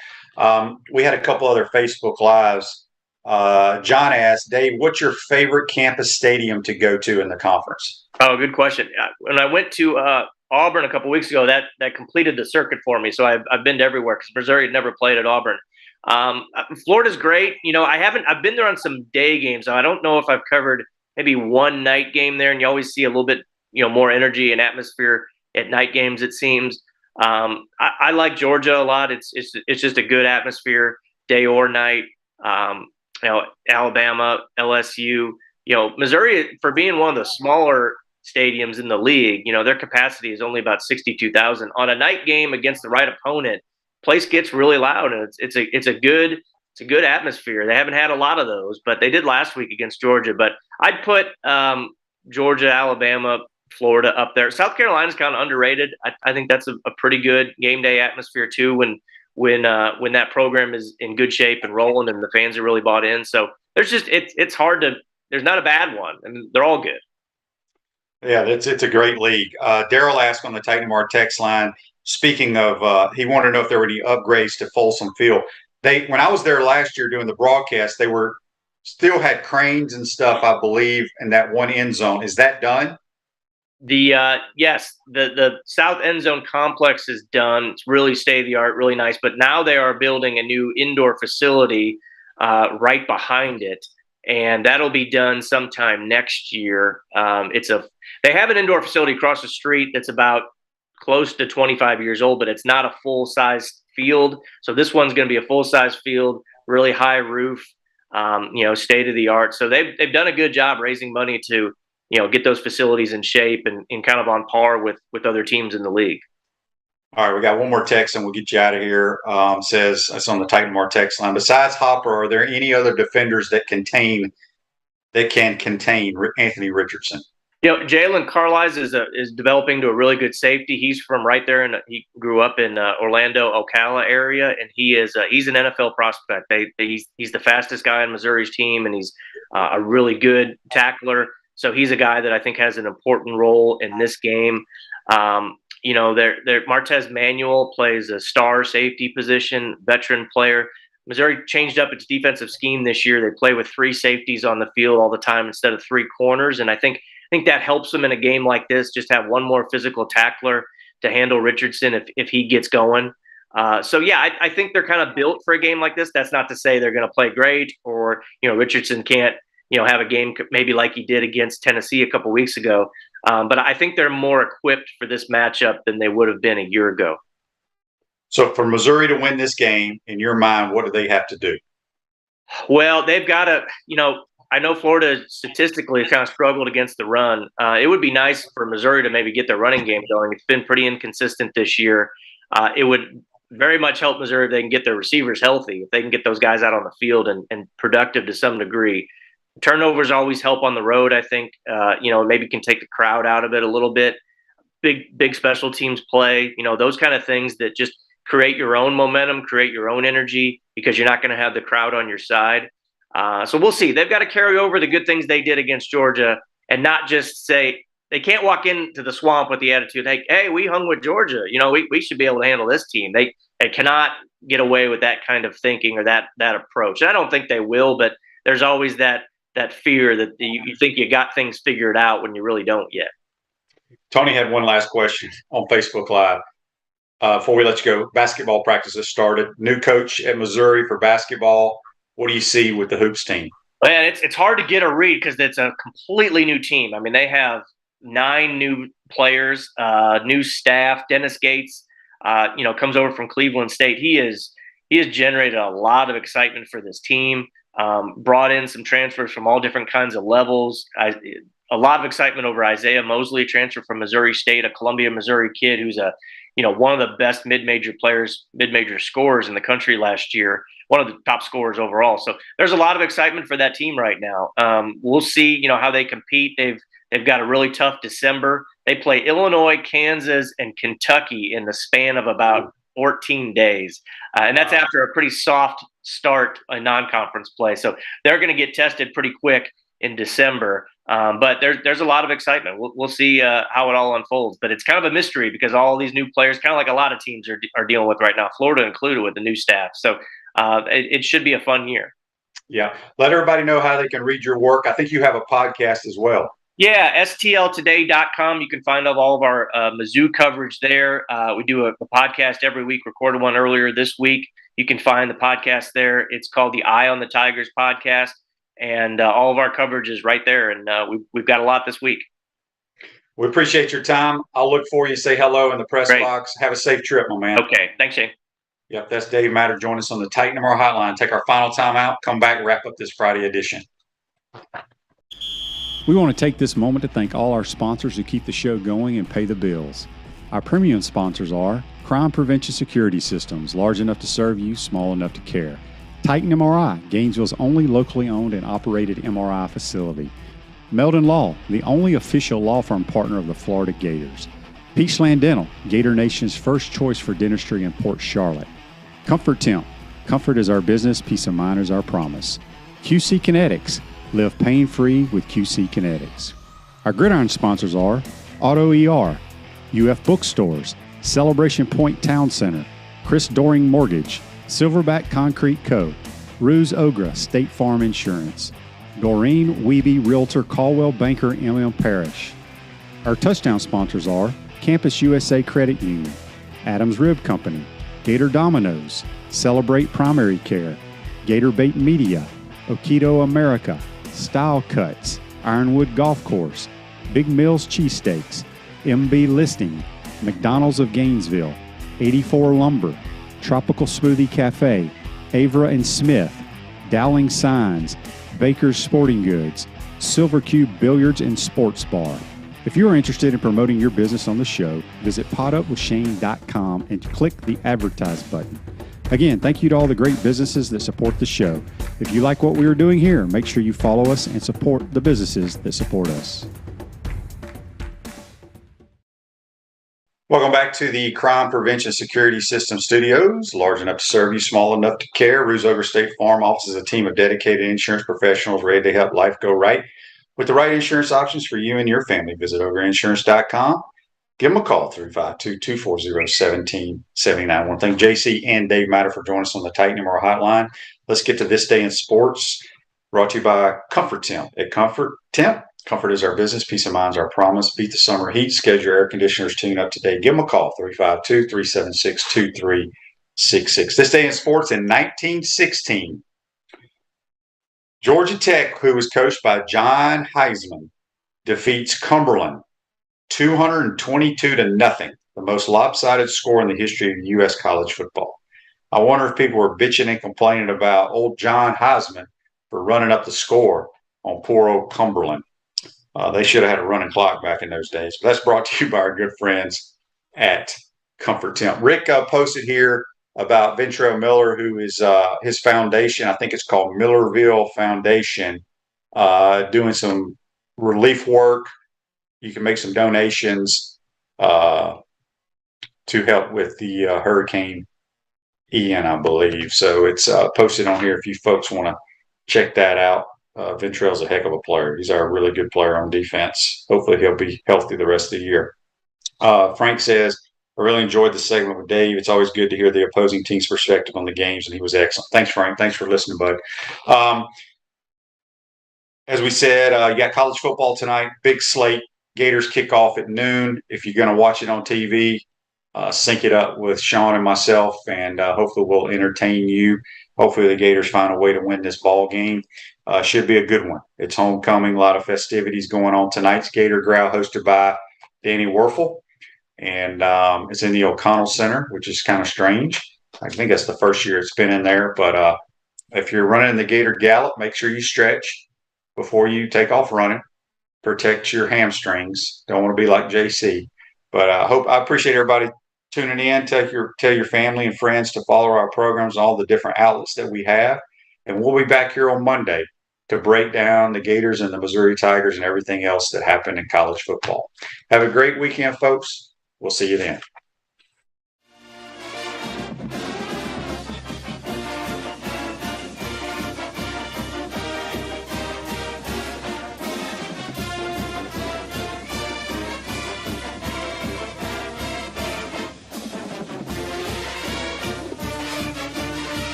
We had a couple other Facebook Lives. John asked, Dave, what's your favorite campus stadium to go to in the conference? Oh, good question. When I went to Auburn a couple weeks ago, that completed the circuit for me. So I've been to everywhere because Missouri had never played at Auburn. Florida's great. I've been there on some day games. So I don't know if I've covered maybe one night game there, and you always see a little bit, more energy and atmosphere at night games, it seems. I like Georgia a lot. It's just a good atmosphere, day or night. Alabama, LSU, Missouri, for being one of the smaller stadiums in the league, their capacity is only about 62,000. On a night game against the right opponent, place gets really loud, and it's a good it's a good atmosphere. They haven't had a lot of those, but they did last week against Georgia. But I'd put Georgia, Alabama, Florida up there. South Carolina's kind of underrated. I think that's a pretty good game day atmosphere too when that program is in good shape and rolling and the fans are really bought in. So there's just it's hard to – there's not a bad one. I mean, they're all good. Yeah, it's a great league. Daryl asked on the Titan Mart text line, speaking of, he wanted to know if there were any upgrades to Folsom Field. When I was there last year doing the broadcast, they still had cranes and stuff, I believe, in that one end zone. Is that done? Yes, the south end zone complex is done. It's really state of the art, really nice. But now they are building a new indoor facility right behind it, and that'll be done sometime next year. They have an indoor facility across the street that's about close to 25 years old, but it's not a full size field. So this one's going to be a full size field, really high roof, state of the art. So they've done a good job raising money to get those facilities in shape and kind of on par with other teams in the league. All right, we got one more text and we'll get you out of here. Says it's on the Titan Mart text line. Besides Hopper, are there any other defenders that can contain Anthony Richardson? Jalen Carlisle is developing to a really good safety. He's from right there, and he grew up in Orlando, Ocala area, and he's an NFL prospect. He's the fastest guy on Missouri's team, and he's a really good tackler. So he's a guy that I think has an important role in this game. Martez Manuel plays a star safety position, veteran player. Missouri changed up its defensive scheme this year. They play with 3 safeties on the field all the time instead of 3 corners, and I think that helps them in a game like this. Just have one more physical tackler to handle Richardson if he gets going. I think they're kind of built for a game like this. That's not to say they're going to play great or Richardson can't have a game maybe like he did against Tennessee a couple weeks ago. But I think they're more equipped for this matchup than they would have been a year ago. So for Missouri to win this game, in your mind, what do they have to do? Well, they've got to, I know Florida statistically has kind of struggled against the run. It would be nice for Missouri to maybe get their running game going. It's been pretty inconsistent this year. It would very much help Missouri if they can get their receivers healthy, if they can get those guys out on the field and productive to some degree. Turnovers always help on the road, I think. Maybe can take the crowd out of it a little bit. Big special teams play, those kind of things that just create your own momentum, create your own energy because you're not going to have the crowd on your side. So we'll see. They've got to carry over the good things they did against Georgia and not just say they can't walk into the swamp with the attitude, hey, we hung with Georgia. We should be able to handle this team. They cannot get away with that kind of thinking or that approach. And I don't think they will, but there's always that fear that you think you got things figured out when you really don't yet. Tony had one last question on Facebook Live. Before we let you go, basketball practice has started. New coach at Missouri for basketball. What do you see with the Hoops team? Man, it's hard to get a read because it's a completely new team. I mean, they have 9 new players, new staff. Dennis Gates, comes over from Cleveland State. He has generated a lot of excitement for this team. Brought in some transfers from all different kinds of levels. A lot of excitement over Isaiah Mosley, a transfer from Missouri State, a Columbia, Missouri kid who's one of the best mid-major scorers in the country last year, one of the top scorers overall. So there's a lot of excitement for that team right now. We'll see, how they compete. They've got a really tough December. They play Illinois, Kansas, and Kentucky in the span of about 14 days. And that's after a pretty soft start in non-conference play. So they're going to get tested pretty quick in December. But there's a lot of excitement. We'll see how it all unfolds. But it's kind of a mystery because all these new players, kind of like a lot of teams are dealing with right now, Florida included, with the new staff. So it should be a fun year. Yeah. Let everybody know how they can read your work. I think you have a podcast as well. Yeah, stltoday.com. You can find all of our Mizzou coverage there. We do a podcast every week, recorded one earlier this week. You can find the podcast there. It's called the Eye on the Tigers podcast. And all of our coverage is right there. And we've got a lot this week. We appreciate your time. I'll look for you. Say hello in the press box. Have a safe trip, my man. Okay. Thanks, Shane. Yep, that's Dave Matter. Join us on the Titan Tomorrow Hotline. Take our final time out. Come back, wrap up this Friday edition. We want to take this moment to thank all our sponsors who keep the show going and pay the bills. Our premium sponsors are Crime Prevention Security Systems, large enough to serve you, small enough to care. Titan MRI, Gainesville's only locally owned and operated MRI facility. Meldon Law, the only official law firm partner of the Florida Gators. Peachland Dental, Gator Nation's first choice for dentistry in Port Charlotte. Comfort Temp, comfort is our business, peace of mind is our promise. QC Kinetics, live pain-free with QC Kinetics. Our gridiron sponsors are Auto ER, UF Bookstores, Celebration Point Town Center, Chris Doring Mortgage, Silverback Concrete Co., Ruse Ogra State Farm Insurance, Doreen Wiebe Realtor Caldwell Banker MM Parish. Our touchdown sponsors are Campus USA Credit Union, Adams Rib Company, Gator Dominoes, Celebrate Primary Care, Gator Bait Media, Okido America, Style Cuts, Ironwood Golf Course, Big Mills Cheesesteaks, MB Listing, McDonald's of Gainesville, 84 Lumber, Tropical Smoothie Cafe, Avra and Smith, Dowling Signs, Baker's Sporting Goods, Silver Cube Billiards and Sports Bar. If you are interested in promoting your business on the show, visit potupwithshane.com and click the Advertise button. Again, thank you to all the great businesses that support the show. If you like what we are doing here, make sure you follow us and support the businesses that support us. Welcome back to the Crime Prevention Security System Studios. Large enough to serve you, small enough to care. Ruse Ogre State Farm offers a team of dedicated insurance professionals ready to help life go right. With the right insurance options for you and your family, visitogreinsurance.com. Give them a call, 352-240-1779. I want to thank JC and Dave Matter for joining us on the Titan MR Hotline. Let's get to This Day in Sports, brought to you by Comfort Temp. At Comfort Temp, comfort is our business, peace of mind is our promise. Beat the summer heat. Schedule your air conditioners tune up today. Give them a call, 352-376-2366. This Day in Sports in 1916. Georgia Tech, who was coached by John Heisman, defeats Cumberland 222-0, the most lopsided score in the history of U.S. college football. I wonder if people were bitching and complaining about old John Heisman for running up the score on poor old Cumberland. They should have had a running clock back in those days. But that's brought to you by our good friends at Comfort Temp. Rick posted here about Ventrell Miller, who is his foundation. I think it's called Millerville Foundation, doing some relief work. You can make some donations to help with the Hurricane Ian, I believe. So it's posted on here if you folks want to check that out. Ventrell's a heck of a player. He's a really good player on defense. Hopefully he'll be healthy the rest of the year. Frank says, I really enjoyed the segment with Dave. It's always good to hear the opposing team's perspective on the games, and he was excellent. Thanks, Frank. Thanks for listening, bud. As we said, you got college football tonight, big slate. Gators kick off at noon. If you're going to watch it on TV, sync it up with Sean and myself, and hopefully we'll entertain you. Hopefully the Gators find a way to win this ball game. Should be a good one. It's homecoming, a lot of festivities going on. Tonight's Gator Growl hosted by Danny Werfel, and it's in the O'Connell Center, which is kind of strange. I think that's the first year it's been in there, but if you're running the Gator Gallop, make sure you stretch before you take off running. Protect your hamstrings. Don't want to be like JC. But I appreciate everybody tuning in. Tell your family and friends to follow our programs, all the different outlets that we have. And we'll be back here on Monday to break down the Gators and the Missouri Tigers and everything else that happened in college football. Have a great weekend, folks. We'll see you then.